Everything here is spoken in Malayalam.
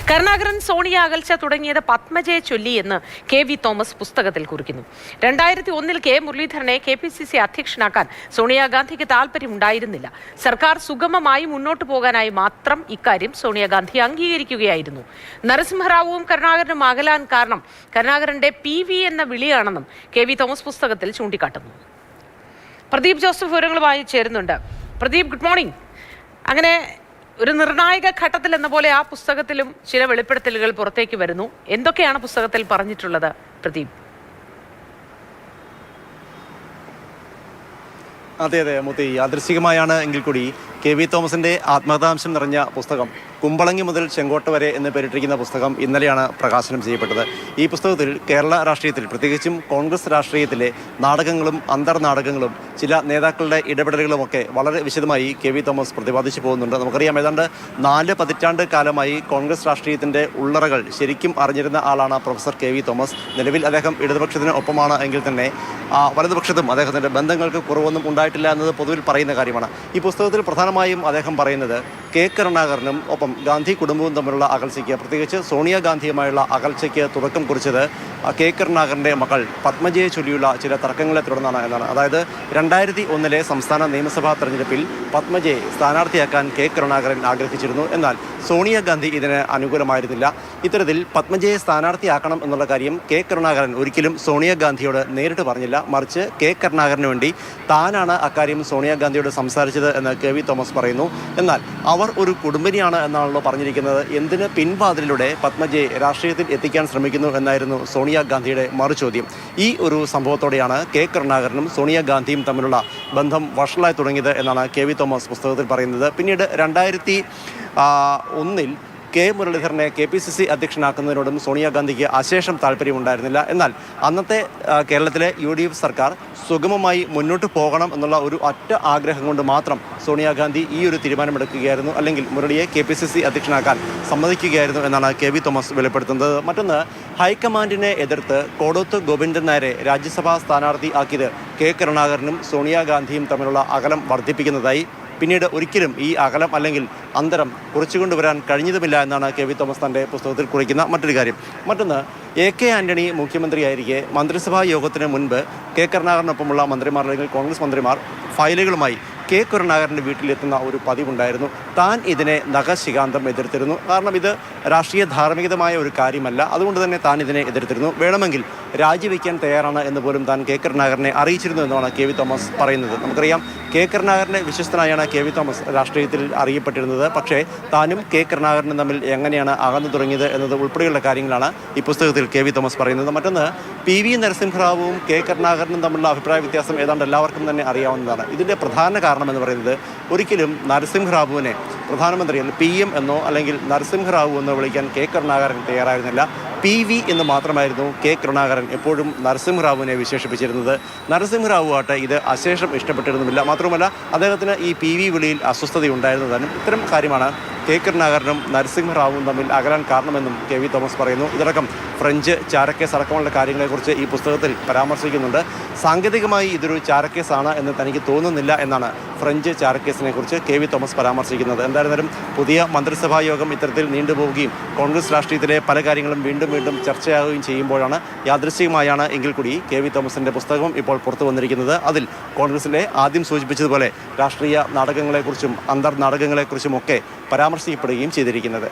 കരുണാകരൻ സോണിയ അകൽച്ച തുടങ്ങിയത് പത്മജയെ ചൊല്ലി എന്ന് കെ.വി. തോമസ് പുസ്തകത്തിൽ കുറിക്കുന്നു. 2001-ൽ കെ മുരളീധരനെ KPCC അധ്യക്ഷനാക്കാൻ സോണിയാഗാന്ധിക്ക് താൽപര്യമുണ്ടായിരുന്നില്ല. സർക്കാർ സുഗമമായി മുന്നോട്ടു പോകാനായി മാത്രം ഇക്കാര്യം സോണിയാഗാന്ധി അംഗീകരിക്കുകയായിരുന്നു. നരസിംഹറാവുവും കരുണാകരനും അകലാൻ കാരണം കരുണാകരന്റെ PV എന്ന വിളിയാണെന്നും കെ.വി. തോമസ് പുസ്തകത്തിൽ ചൂണ്ടിക്കാട്ടുന്നു. പ്രദീപ് ജോസഫ് വിവരങ്ങളുമായി ചേരുന്നുണ്ട്. Pradeep, good morning. അങ്ങനെ ഒരു നിർണായക ഘട്ടത്തിൽ എന്ന പോലെ ആ പുസ്തകത്തിലും ചില വെളിപ്പെടുത്തലുകൾ പുറത്തേക്ക് വരുന്നു. എന്തൊക്കെയാണ് പുസ്തകത്തിൽ പറഞ്ഞിട്ടുള്ളത്, പ്രദീപ്? അതെ മുത്തി, യാദൃശ്ചികമായാണ് എങ്കിൽ കൂടി കെ.വി. തോമസിന്റെ ആത്മകഥാംശം നിറഞ്ഞ പുസ്തകം കുമ്പളങ്ങി മുതൽ ചെങ്കോട്ട വരെ എന്ന് പേരിട്ടിരിക്കുന്ന പുസ്തകം ഇന്നലെയാണ് പ്രകാശനം ചെയ്യപ്പെട്ടത്. ഈ പുസ്തകത്തിൽ കേരള രാഷ്ട്രീയത്തിൽ, പ്രത്യേകിച്ചും കോൺഗ്രസ് രാഷ്ട്രീയത്തിലെ നാടകങ്ങളും അന്തർനാടകങ്ങളും ചില നേതാക്കളുടെ ഇടപെടലുകളുമൊക്കെ വളരെ വിശദമായി കെ.വി. തോമസ് പ്രതിപാദിച്ചു പോകുന്നുണ്ട്. നമുക്കറിയാം, ഏതാണ്ട് 4 പതിറ്റാണ്ട് കാലമായി കോൺഗ്രസ് രാഷ്ട്രീയത്തിന്റെ ഉള്ളറകൾ ശരിക്കും അറിഞ്ഞിരുന്ന ആളാണ് പ്രൊഫസർ കെ.വി. തോമസ്. നിലവിൽ അദ്ദേഹം ഇടതുപക്ഷത്തിന് ഒപ്പമാണ് എങ്കിൽ തന്നെ വലതുപക്ഷത്തും അദ്ദേഹത്തിന്റെ ബന്ധങ്ങൾക്ക് കുറവൊന്നും ഉണ്ടായിട്ടില്ല എന്നത് പൊതുവിൽ പറയുന്ന കാര്യമാണ്. ഈ പുസ്തകത്തിൽ പ്രധാനമായും അദ്ദേഹം പറയുന്നത് കെ കരുണാകരനും ഒപ്പം ഗാന്ധി കുടുംബവും തമ്മിലുള്ള അകൽച്ചയ്ക്ക്, പ്രത്യേകിച്ച് സോണിയാഗാന്ധിയുമായുള്ള അകൽച്ചയ്ക്ക് തുടക്കം കുറിച്ചത് കെ കരുണാകരൻ്റെ മകൾ പത്മജയെ ചൊല്ലിയുള്ള ചില തർക്കങ്ങളെ തുടർന്നാണ് എന്നാണ്. അതായത് 2001-ലെ സംസ്ഥാന നിയമസഭാ തെരഞ്ഞെടുപ്പിൽ പത്മജയെ സ്ഥാനാർത്ഥിയാക്കാൻ കെ കരുണാകരൻ ആഗ്രഹിച്ചിരുന്നു. എന്നാൽ സോണിയാഗാന്ധി ഇതിന് അനുകൂലമായിരുന്നില്ല. ഇത്തരത്തിൽ പത്മജയെ സ്ഥാനാർത്ഥിയാക്കണം എന്നുള്ള കാര്യം കെ കരുണാകരൻ ഒരിക്കലും സോണിയാഗാന്ധിയോട് നേരിട്ട് പറഞ്ഞില്ല. മറിച്ച് കെ കരുണാകരന് വേണ്ടി താനാണ് അക്കാര്യം സോണിയാഗാന്ധിയോട് സംസാരിച്ചത് എന്ന് കെ.വി. തോമസ് പറയുന്നു. എന്നാൽ അവർ ഒരു കുടുംബിനിയാണ് എന്നാണല്ലോ പറഞ്ഞിരിക്കുന്നത്. എന്തിന് പിൻവാതിലിലൂടെ പത്മജയെ രാഷ്ട്രീയത്തിൽ എത്തിക്കാൻ ശ്രമിക്കുന്നു എന്നായിരുന്നു സോണിയാഗാന്ധിയുടെ മറുചോദ്യം. ഈ ഒരു സംഭവത്തോടെയാണ് കെ കരുണാകരനും സോണിയാഗാന്ധിയും തമ്മിലുള്ള ബന്ധം വഷളായി തുടങ്ങിയത് എന്നാണ് കെ.വി. തോമസ് പുസ്തകത്തിൽ പറയുന്നത്. പിന്നീട് 2001-ൽ കെ മുരളീധരനെ KPCC അധ്യക്ഷനാക്കുന്നതിനോടും സോണിയാഗാന്ധിക്ക് അശേഷം താല്പര്യമുണ്ടായിരുന്നില്ല. എന്നാൽ അന്നത്തെ കേരളത്തിലെ UDF സർക്കാർ സുഗമമായി മുന്നോട്ട് പോകണം എന്നുള്ള ഒരു ഒറ്റ ആഗ്രഹം കൊണ്ട് മാത്രം സോണിയാഗാന്ധി ഈ ഒരു തീരുമാനമെടുക്കുകയായിരുന്നു, അല്ലെങ്കിൽ മുരളിയെ KPCC അധ്യക്ഷനാക്കാൻ സമ്മതിക്കുകയായിരുന്നു എന്നാണ് കെ.വി. തോമസ് വെളിപ്പെടുത്തുന്നത്. മറ്റൊന്ന്, ഹൈക്കമാൻഡിനെ എതിർത്ത് കോടോത്ത് ഗോവിന്ദൻ നായരെ രാജ്യസഭാ സ്ഥാനാർത്ഥി ആക്കിയത് കെ കരുണാകരനും സോണിയാഗാന്ധിയും തമ്മിലുള്ള അകലം വർദ്ധിപ്പിക്കുന്നതായി. പിന്നീട് ഒരിക്കലും ഈ അകലം അല്ലെങ്കിൽ അന്തരം കുറച്ചുകൊണ്ടുവരാൻ കഴിഞ്ഞതുമില്ല എന്നാണ് കെ.വി. തോമസ് തൻ്റെ പുസ്തകത്തിൽ കുറിക്കുന്ന മറ്റൊരു കാര്യം. മറ്റൊന്ന്, A.K. ആന്റണി മുഖ്യമന്ത്രിയായിരിക്കെ മന്ത്രിസഭാ യോഗത്തിന് മുൻപ് കെ കരുണാകരനൊപ്പമുള്ള മന്ത്രിമാർ അല്ലെങ്കിൽ കോൺഗ്രസ് മന്ത്രിമാർ ഫയലുകളുമായി കെ കരുണാകരൻ്റെ വീട്ടിലെത്തുന്ന ഒരു പതിവുണ്ടായിരുന്നു. താൻ ഇതിനെ നഖശികാന്തം എതിർത്തിരുന്നു. കാരണം ഇത് രാഷ്ട്രീയ ധാർമ്മികതമായ ഒരു കാര്യമല്ല. അതുകൊണ്ട് തന്നെ താൻ ഇതിനെ എതിർത്തിരുന്നു. വേണമെങ്കിൽ രാജിവെക്കാൻ തയ്യാറാണ് എന്ന് പോലും താൻ കെ കരുണാകരനെ അറിയിച്ചിരുന്നു എന്നാണ് കെ.വി. തോമസ് പറയുന്നത്. നമുക്കറിയാം, കെ കരുണാകരൻ്റെ വിശ്വസ്തനായാണ് കെ.വി. തോമസ് രാഷ്ട്രീയത്തിൽ അറിയപ്പെട്ടിരുന്നത്. പക്ഷേ താനും കെ കരുണാകരനും തമ്മിൽ എങ്ങനെയാണ് അകന്നു തുടങ്ങിയത് എന്നത് ഉൾപ്പെടെയുള്ള കാര്യങ്ങളാണ് ഈ പുസ്തകത്തിൽ കെ.വി. തോമസ് പറയുന്നത്. മറ്റൊന്ന്, PV നരസിംഹറാവുവും കെ കരുണാകരനും തമ്മിലുള്ള അഭിപ്രായ വ്യത്യാസം ഏതാണ്ട് എല്ലാവർക്കും തന്നെ അറിയാവുന്നതാണ്. ഇതിൻ്റെ പ്രധാന കാരണം എന്ന് പറയുന്നത്, ഒരിക്കലും നരസിംഹറാവുവിനെ പ്രധാനമന്ത്രി PM എന്നോ അല്ലെങ്കിൽ നരസിംഹറാവു എന്നോ വിളിക്കാൻ കെ കരുണാകരൻ തയ്യാറായിരുന്നില്ല. PV എന്ന് മാത്രമായിരുന്നു കെ കരുണാകരൻ എപ്പോഴും നരസിംഹറാവുവിനെ വിശേഷിപ്പിച്ചിരുന്നത്. നരസിംഹറാവു ആട്ടെ ഇത് അശേഷം ഇഷ്ടപ്പെട്ടിരുന്നുമില്ല. മാത്രമല്ല, അദ്ദേഹത്തിന് ഈ PV വിളിയിൽ അസ്വസ്ഥതയുണ്ടായിരുന്നതാനും. ഇത്തരം കാര്യമാണ് കെ കരുണാകരനും നരസിംഹറാവുവും തമ്മിൽ അകലാൻ കാരണമെന്നും കെ.വി. തോമസ് പറയുന്നു. ഇതിലടക്കം ഫ്രഞ്ച് ചാരക്കേസ് അടക്കമുള്ള കാര്യങ്ങളെക്കുറിച്ച് ഈ പുസ്തകത്തിൽ പരാമർശിക്കുന്നുണ്ട്. സാങ്കേതികമായി ഇതൊരു ചാരക്കേസാണ് എന്ന് തനിക്ക് തോന്നുന്നില്ല എന്നാണ് ഫ്രഞ്ച് ചാരക്കേസിനെ കുറിച്ച് കെ.വി. തോമസ് പരാമർശിക്കുന്നത്. എന്തായിരുന്നാലും പുതിയ മന്ത്രിസഭാ യോഗം ഇത്തരത്തിൽ നീണ്ടുപോവുകയും കോൺഗ്രസ് രാഷ്ട്രീയത്തിലെ പല കാര്യങ്ങളും വീണ്ടും ചർച്ചയാവുകയും ചെയ്യുമ്പോഴാണ്, യാദൃശ്ചികമായാണ് എങ്കിൽ കൂടി കെ.വി. തോമസിന്റെ പുസ്തകം ഇപ്പോൾ പുറത്തു വന്നിരിക്കുന്നത്. അതിൽ കോൺഗ്രസിലെ ആദ്യം സൂചിപ്പിച്ചതുപോലെ രാഷ്ട്രീയ നാടകങ്ങളെക്കുറിച്ചും അന്തർനാടകങ്ങളെക്കുറിച്ചും ഒക്കെ പരാമർശിക്കപ്പെടുകയും ചെയ്തിരിക്കുന്നത്.